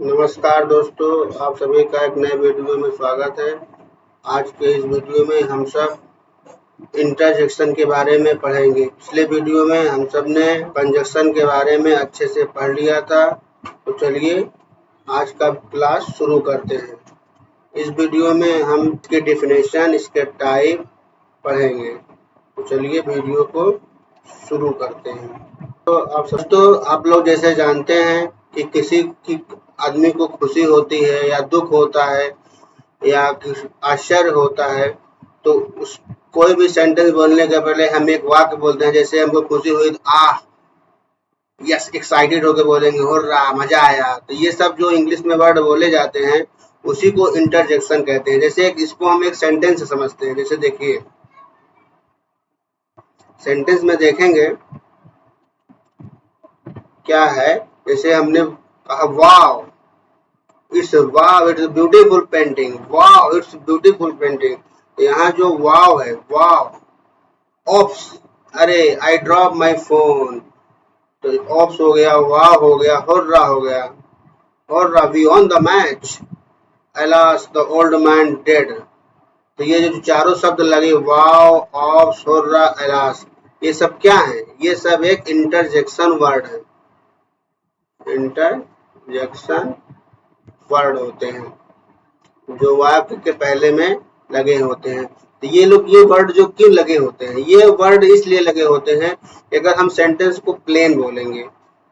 नमस्कार दोस्तों, आप सभी का एक नए वीडियो में स्वागत है। आज के इस वीडियो में हम सब इंटरजेक्शन के बारे में पढ़ेंगे। पिछले वीडियो में हम सब ने कंजक्शन के बारे में अच्छे से पढ़ लिया था। तो चलिए आज का क्लास शुरू करते हैं। इस वीडियो में हम इसके डेफिनेशन, इसके टाइप पढ़ेंगे। तो चलिए वीडियो को शुरू करते हैं। तो आप लोग जैसे जानते हैं कि किसी की आदमी को खुशी होती है या दुख होता है या आश्चर्य होता है, तो उस कोई भी सेंटेंस बोलने के पहले हम एक वाक्य बोलते हैं। जैसे हमको खुशी हुई तो यस, एक्साइटेड होकर बोलेंगे, हो रहा, मजा आया। तो ये सब जो इंग्लिश में वर्ड बोले जाते हैं उसी को इंटरजेक्शन कहते हैं। जैसे इसको हम एक सेंटेंस से समझते हैं। जैसे देखिए, सेंटेंस में देखेंगे क्या है। जैसे हमने कहा wow, it's beautiful painting. Wow, it's beautiful painting. तो यहाँ जो वाव है, वाव, ऑप्स, अरे आई ड्रॉप माई फोन। तो ऑप्स हो गया, वाव हो गया, होर्रा हो गया, hurrah we on the match, alas the old man dead. तो ये जो चारों शब्द लगे, वाव, ऑप्स, होर्रा, अलास, ये सब क्या है? ये सब एक इंटरजेक्शन वर्ड है। इंटरजेक्शन वर्ड होते हैं जो वाक्य के पहले में लगे होते हैं। तो ये वर्ड जो क्यों लगे होते हैं? ये वर्ड इसलिए लगे होते हैं कि अगर हम सेंटेंस को प्लेन बोलेंगे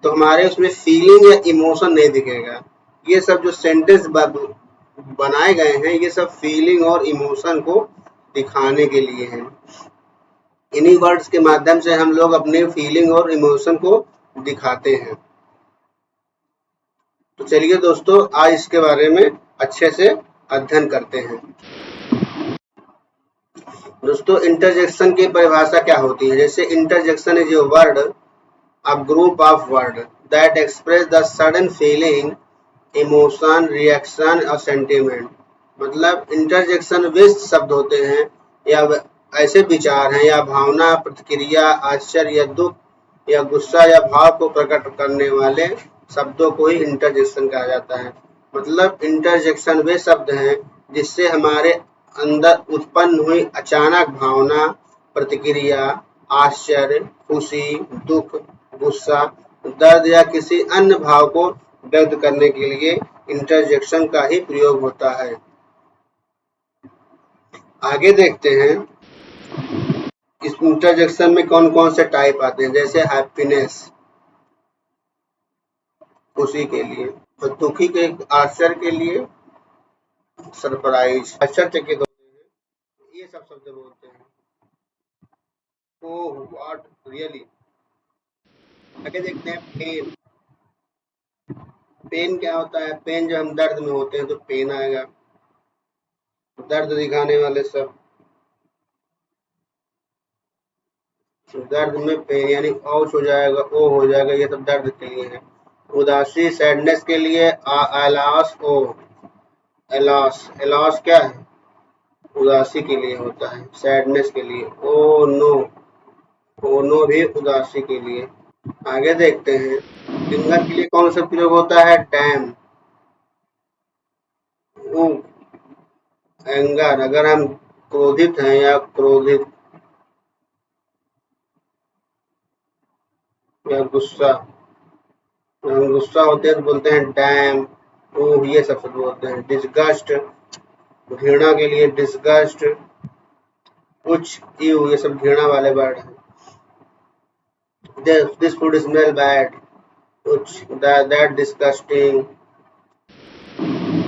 तो हमारे उसमें फीलिंग या इमोशन नहीं दिखेगा। ये सब जो सेंटेंस बनाए गए हैं, ये सब फीलिंग और इमोशन को दिखाने के लिए हैं। इन्हीं वर्ड्स के माध्यम से हम लोग अपने फीलिंग और इमोशन को दिखाते हैं। तो चलिए दोस्तों, आज इसके बारे में अच्छे से अध्ययन करते हैं। दोस्तों, इंटरजेक्शन की परिभाषा क्या होती है? जैसे interjection is a word, a group of word that express the sudden feeling, emotion, reaction और सेंटिमेंट। मतलब इंटरजेक्शन वे शब्द होते हैं या ऐसे विचार हैं या भावना, प्रतिक्रिया, आश्चर्य या दुख या गुस्सा या भाव को प्रकट करने वाले शब्दों को ही इंटरजेक्शन कहा जाता है। मतलब इंटरजेक्शन वे शब्द हैं जिससे हमारे अंदर उत्पन्न हुई अचानक भावना, प्रतिक्रिया, आश्चर्य, खुशी, दुख, गुस्सा, दर्द या किसी अन्य भाव को व्यक्त करने के लिए इंटरजेक्शन का ही प्रयोग होता है। आगे देखते हैं इस इंटरजेक्शन में कौन कौन से टाइप आते हैं। जैसे हैप्पीनेस, खुशी के लिए, और दुखी के आश्चर्य के लिए सरप्राइज, आश्चर्यचकित होते हैं, ये सब शब्द बोलते हैं। Oh what really. आगे देखते हैं पेन। पेन क्या होता है? पेन जब हम दर्द में होते हैं तो पेन आएगा, दर्द दिखाने वाले सब। दर्द में पेन यानी औच हो जाएगा, ओ हो जाएगा, ये सब दर्द के लिए है। उदासी, सैडनेस के लिए एलास, ओ एलास, एलास क्या है? उदासी के लिए होता है। सैडनेस के लिए ओ नो, ओ नो भी उदासी के लिए। आगे देखते हैं एंगर के लिए कौन सा प्रयोग होता है? डैम, एंगर, अगर हम क्रोधित हैं या क्रोधित या गुस्सा, हम गुस्सा होते हैं तो बोलते हैं डैम, ओह, ये सब शब्द बोलते हैं। डिस्गस्ट, घृणा के लिए डिस्गस्ट, उच्च, यू, ये सब घृणा वाले वर्ड हैं। दिस फूड स्मेल बैड, उच्च, दैट डिस्गस्टिंग।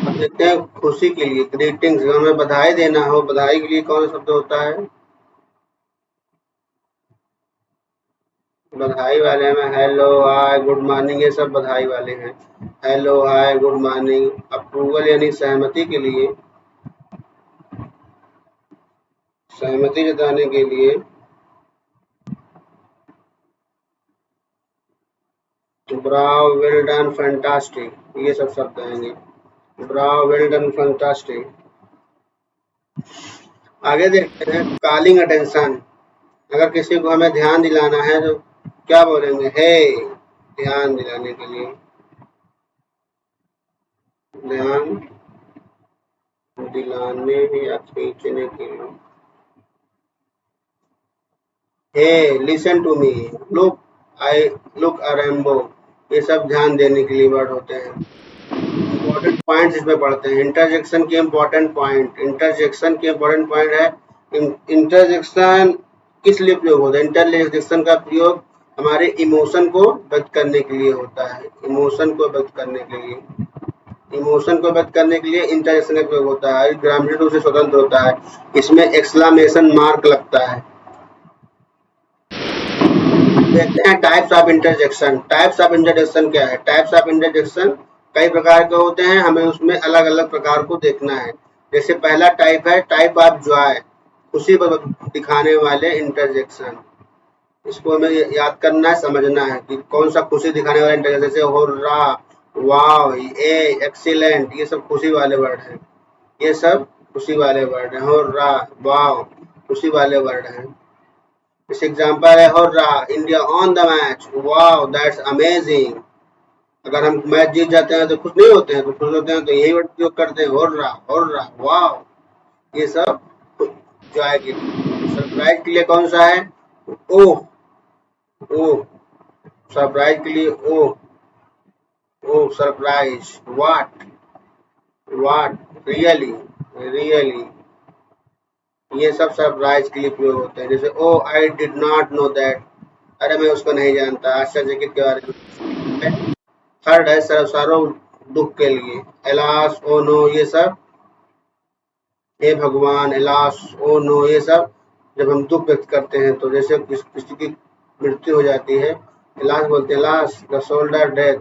अब देखते हैं खुशी के लिए ग्रीटिंग्स, हमें बधाई देना हो, बधाई के लिए कौन शब्द होता है? बधाई वाले में हेलो, हाय, गुड मॉर्निंग, ये सब बधाई वाले हैं। हेलो, हाय, गुड मॉर्निंग। अप्रूवल यानी सहमति के लिए, सहमति जताने के लिए ब्राव, वेल डन, फैंटास्टिक, ये सब शब्द आएंगे। ब्राव, वेल डन, फैंटास्टिक। आगे देखते हैं कॉलिंग अटेंशन। अगर किसी को हमें ध्यान दिलाना है तो क्या बोलेंगे? हे, ध्यान दिलाने के लिए। ध्यान दिलाने या खींचने के लिए। Hey listen to me, look I look a rainbow, ये सब ध्यान देने के लिए वर्ड होते हैं। इंपॉर्टेंट पॉइंट्स इसमें पढ़ते हैं। इंटरजेक्शन के इंपॉर्टेंट पॉइंट, इंटरजेक्शन के इंपॉर्टेंट पॉइंट है। इंटरजेक्शन किस लिए प्रयोग होता है? इंटरजेक्शन का प्रयोग हमारे इमोशन को व्यक्त करने के लिए होता है। इमोशन को व्यक्त करने के लिए, इमोशन को व्यक्त करने के लिए इंटरजेक्शन का प्रयोग होता है। ग्रामर रूप से स्वतंत्र होता है। इसमें एक्सक्लेमेशन मार्क लगता है। देखते हैं types of interjection. Types of interjection क्या है? टाइप्स ऑफ इंटरजेक्शन कई प्रकार के होते हैं, हमें उसमें अलग अलग प्रकार को देखना है। जैसे पहला टाइप है टाइप ऑफ जॉय, खुशी को दिखाने वाले इंटरजेक्शन। इसको हमें याद करना है, समझना है कि कौन सा खुशी दिखाने वाला इंटरजेक्शन। जैसे होर्रा, वाव, ए, एक्सीलेंट, ये सब खुशी वाले वर्ड हैं। ये सब खुशी वाले वर्ड हैं। होर्रा, वाव, खुशी वाले वर्ड हैं। इस एग्जाम्पल है hurrah, India on the match, wow that's amazing. अगर हम मैच जीत जाते हैं तो खुश नहीं होते हैं, तो खुश होते हैं तो यही वर्ड उपयोग करते हैं, होर्रा, होर्रा, वाओ। ये सब जॉय के लिए। सरप्राइज के लिए कौन सा है? ओह, ओह, सरप्राइज के लिए oh, oh surprise. What, what, really, really, ये सब सरप्राइज के लिए प्रयोग होते हैं। जैसे oh I did not know that, अरे मैं उसको नहीं जानता, आश्चर्यचकित के बारे में। थर्ड है सरो, दुख के लिए, एलास, ओ नो, ये सब हे भगवान, एलास, ओ नो, ये सब जब हम दुख व्यक्त करते हैं तो जैसे किसी की मृत्यु हो जाती है, एलास बोलते हैं, एलास द सोल्डर डेथ,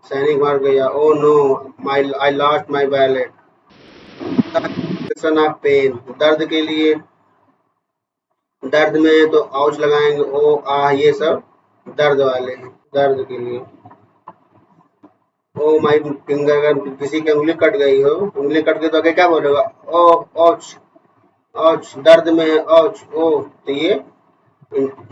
सैनिक मार गया, oh no my I lost my wallet. Of pain, दर्द के लिए, दर्द में तो औच लगाएंगे, ओ आ, ये सब दर्द वाले हैं, दर्द के लिए। ओ माई फिंगर, अगर किसी की उंगली कट गई हो, उंगली कट गई तो आगे क्या बोलेगा? ओ औच, औच, दर्द में है, औच, ओ, तो ये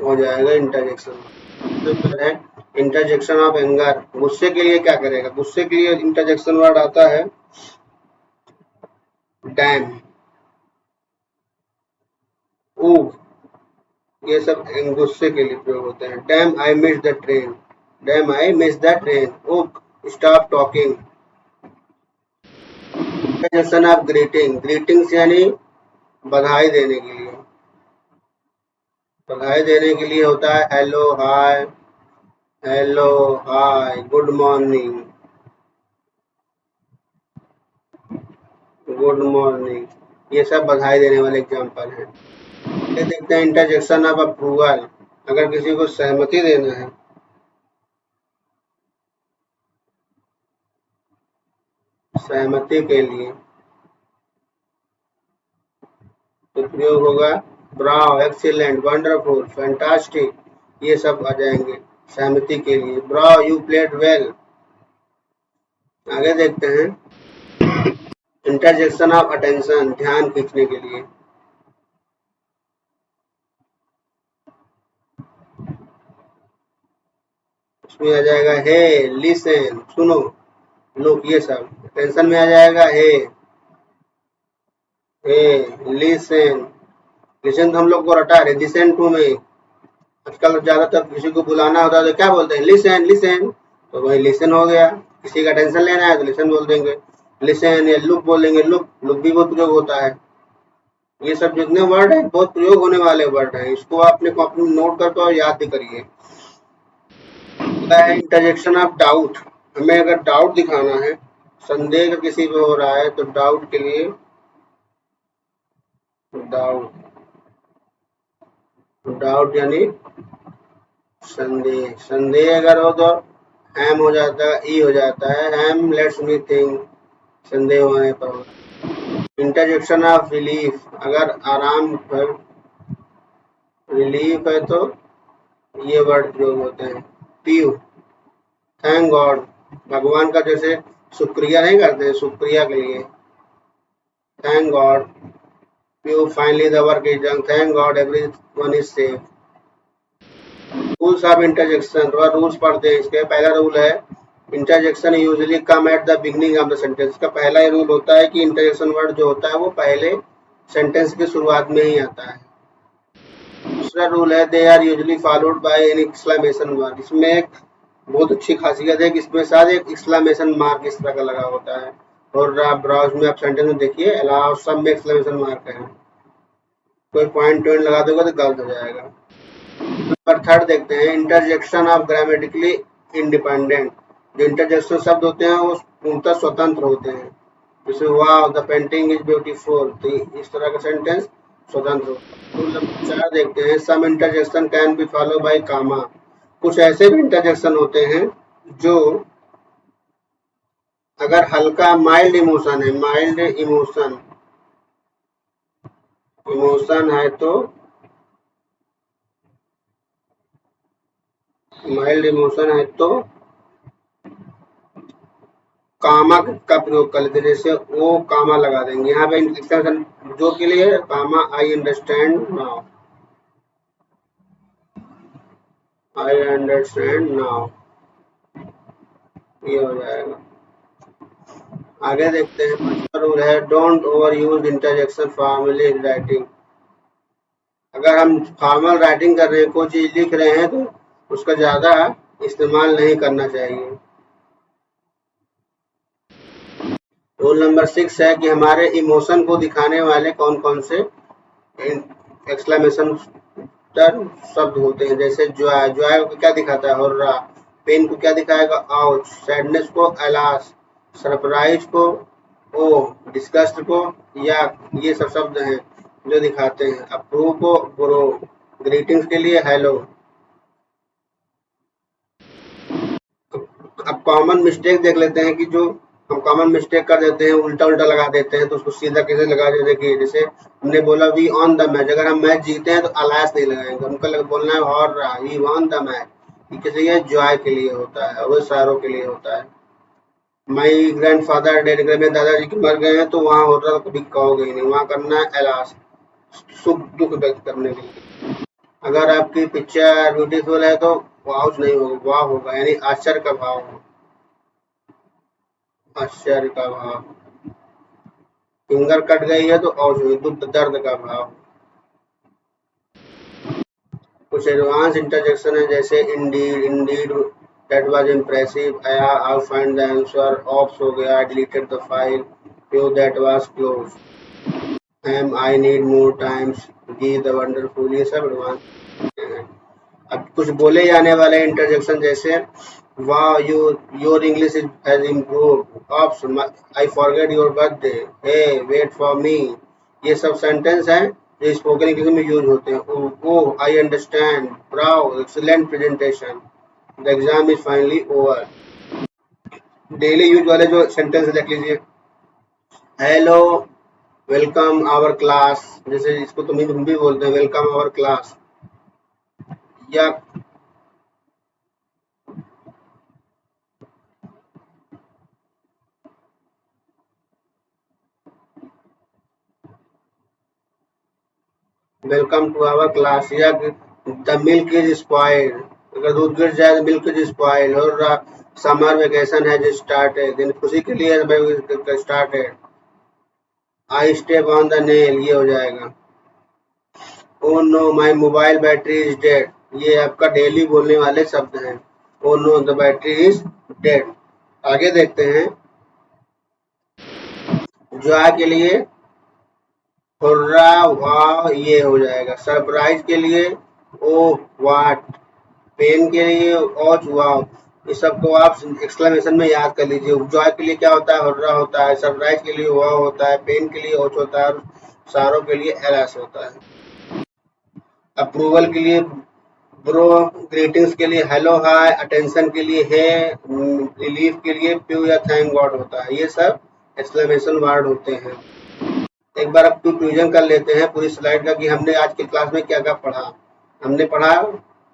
हो जाएगा इंटरजेक्शन है। इंटरजेक्शन ऑफ एंगर, गुस्से के लिए क्या करेगा? गुस्से के लिए इंटरजेक्शन वर्ड आता है डैम, ऊग, ये सब गुस्से के लिए प्रयोग होते हैं। Damn I miss the train, damn I miss the train, ugh, stop talking. Interjection of greeting, greetings यानी बधाई देने के लिए, बधाई देने के लिए होता है हेलो, हाय, हेलो, हाय, गुड मॉर्निंग, गुड मॉर्निंग, ये सब बधाई देने वाले एग्जाम्पल हैं। ये देखते हैं इंटरजेक्शन ऑफ अप्रूवल, अगर किसी को सहमति देना है, सहमति के लिए तो प्रयोग होगा ब्राव, एक्सीलेंट, वंडरफुल, फैंटास्टिक, ये सब आ जाएंगे सहमति के लिए। ब्राव, यू प्लेड वेल। आगे देखते हैं इंटरजेक्शन ऑफ अटेंशन, ध्यान खींचने के लिए। इसमें आ जाएगा हे, लिसन, सुनो, लुक, ये सब अटेंशन में आ जाएगा। हे, लिसन, लिसन तो हम लोग को रटा है, लिसन टू में। आजकल ज्यादातर किसी को बुलाना होता है तो क्या बोलते हैं? लिसन, लिसन, तो वही लिसन हो गया। किसी का टेंशन लेना है तो लिसन बोल देंगे, लिसन, या लुक बोलेंगे, लुक, लुक भी बहुत प्रयोग होता है। ये सब जितने वर्ड है बहुत प्रयोग होने वाले वर्ड है, इसको आपने कॉपी में नोट करके और याद भी करिए। इंटरजेक्शन ऑफ डाउट, हमें अगर डाउट दिखाना है, संदेह किसी पे हो रहा है तो डाउट के लिए डाउट, डाउट यानी संदेह, संदेह अगर हो तो हैम हो जाता है, ई हो जाता है, हैम लेट्स मी थिंक, संदेह होने पर। इंटरजेक्शन ऑफ रिलीफ, अगर आराम पर रिलीफ है तो ये वर्ड प्रयोग होते हैं। पीयू, थैंक गॉड, भगवान का जैसे शुक्रिया नहीं करते हैं, शुक्रिया के लिए thank God. Phew, finally the work is done, thank God everyone is safe. Rules of interjection, थोड़ा रूल्स पढ़ते हैं। इसके पहला रूल है interjection usually come at the beginning of the sentence. का पहला ही रूल होता है कि इंटरजेक्शन वर्ड जो होता है वो पहले सेंटेंस की शुरुआत में ही आता है। दूसरा रूल है they are usually followed by an exclamation word. इसमें एक बहुत अच्छी खासियत है कि इसमें साथ एक एक्सक्लेमेशन मार्क इस तरह का लगा होता है, और आप ब्राउज में आप सेंटेंस में देखिए अलाउ सब में एक्सक्लेमेशन मार्क है, कोई पॉइंट लगा दोगे तो गलत हो जाएगा। नंबर थर्ड देखते हैं इंटरजेक्शन ऑफ ग्रामेटिकली इंडिपेंडेंट। जो इंटरजेक्शन शब्द होते हैं वो पूर्णतः स्वतंत्र होते हैं, जैसे wow the painting is beautiful, तो इस तरह का सेंटेंस स्वतंत्र होता है। रूल नंबर 4 देखते हैं some interjection can be follow by comma. कुछ ऐसे भी इंटरजेक्शन होते हैं जो अगर हल्का माइल्ड इमोशन है, माइल्ड इमोशन है तो कामा का प्रयोग कर लेते, जैसे वो कामा लगा देंगे यहाँ पे एक्सप्रेशन जो के लिए comma I understand now, I understand now, ये हो जाएगा। आगे देखते हैं पांचवा रूल है don't over use interjection formally writing. अगर हम फॉर्मल राइटिंग कर रहे हैं, कोई चीज लिख रहे हैं तो उसका ज्यादा इस्तेमाल नहीं करना चाहिए। रूल नंबर 6 है कि हमारे इमोशन को दिखाने वाले कौन कौन से एक्सक्लेमेशन शब्द होते हैं, जैसे जॉय, जॉय को क्या दिखाता है होर्रा, पेन को क्या दिखाएगा आउच, सैडनेस को अलास, सरप्राइज को ओ, डिस्गस्ट को या, ये सब शब्द हैं जो दिखाते हैं। अप्रूव को ब्रो, ग्रीटिंग्स के लिए हेलो। अब कॉमन मिस्टेक देख लेते हैं कि जो हम कॉमन मिस्टेक कर देते हैं, उल्टा उल्टा लगा देते हैं, तो उसको सीधा कैसे लगा देते कि जैसे हमने बोला वी ऑन द मैच, अगर हम मैच जीते हैं तो अलायस नहीं लगाएंगे, हमको बोलना है और वी वॉन द मैच, ये किसी ये जॉय के लिए होता है, वो सारों के लिए होता है। माई ग्रैंड फादर डेड, अगर मेरे दादाजी के मर गए हैं तो वहाँ हो रहा कभी कहोगे ही नहीं, वहाँ करना है अलास, सुख दुख व्यक्त करने के लिए। अगर आपकी पिक्चर ब्यूटीफुल है तो वाउच नहीं होगा, वाह होगा, यानी आश्चर्य का भाव हो, आश्चर्य का भाव। फिंगर कट गई है तो और दर्द का भाव। कुछ एडवांस इंटरजेक्शन है जैसे indeed, indeed that was impressive, aha I find the answer, oops हो गया, deleted the file, phew that was close, um I need more times, gee the wonderful, ये सब एडवांस। अब कुछ बोले जाने वाले इंटरजेक्शन जैसे वाह your English has improved, oops I forget your birthday, hey wait for me, ये सब सेंटेंस हैं जो स्पोकन इंग्लिश में यूज होते हैं। Oh I understand, bravo excellent presentation, the exam is finally over. Daily use वाले जो सेंटेंस देख लीजिए, हेलो वेलकम आवर क्लास, जैसे इसको तो हम भी बोलते हैं वेलकम आवर क्लास, या वेलकम टू आवर क्लास, या द मिल्क इज स्पॉइल्ड, अगर दूध गिर जाए तो मिल्क इज स्पॉइल्ड, और समर वेकेशन है जो स्टार्टेड, दिन खुशी के लिए started, I step on the nail, ये हो जाएगा। ओ no my mobile battery is dead, ये आपका डेली बोलने वाले शब्द हैं, oh know the battery is dead. आगे देखते हैं जॉय के लिए हुर्रा वाह, ये हो जाएगा। सरप्राइज के लिए ओह वाट, पेन के लिए ओच वाओ, इस सबको आप एक्सक्लेमेशन में याद कर लीजिए। जॉय के लिए क्या होता है हुर्रा होता है, सरप्राइज के लिए वाह होता है, पेन के लिए ओच होता है, और सारों के लिए एलास होता है। अप्रूवल के लिए ब्रो, ग्रीटिंग्स के लिए हेलो हाय, अटेंशन के लिए है, रिलीफ के लिए प्यू या थैंक गॉड होता है, ये सब एक्सक्लेमेशन वर्ड होते हैं। एक बार अब रिवीजन कर लेते हैं पूरी स्लाइड का कि हमने आज की क्लास में क्या क्या पढ़ा। हमने पढ़ा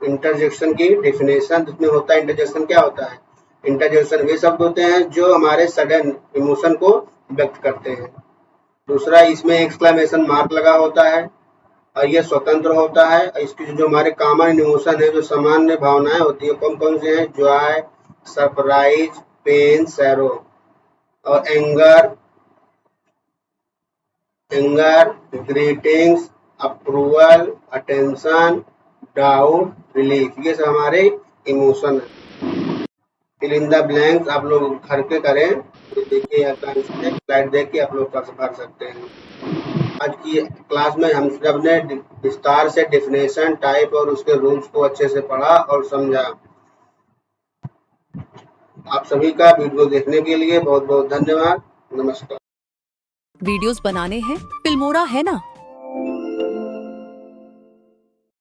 इंटरजेक्शन की डेफिनेशन, जिसमें होता है इंटरजेक्शन क्या होता है, इंटरजेक्शन वे शब्द होते हैं जो हमारे सडन इमोशन को व्यक्त करते हैं। दूसरा, इसमें एक्सक्लेमेशन मार्क लगा होता है और ये स्वतंत्र होता है। इसकी जो हमारे कॉमन इमोशन है, जो सामान्य भावनाएं होती है, कौन कौन से हैं, जॉय, सरप्राइज, पेन, सैरो। और anger, greetings, approval, attention, doubt, relief, ये सब हमारे इमोशन है। फिल इन द ब्लैंक्स आप लोग घर पे करें, ये देखिए या स्लाइड देख के आप लोग भर सकते हैं। आज की क्लास में हम सब ने विस्तार से डेफिनेशन, टाइप और उसके रूल्स को अच्छे से पढ़ा और समझा। आप सभी का वीडियो देखने के लिए बहुत बहुत धन्यवाद। नमस्कार। वीडियोस बनाने हैं, फिल्मोरा है ना।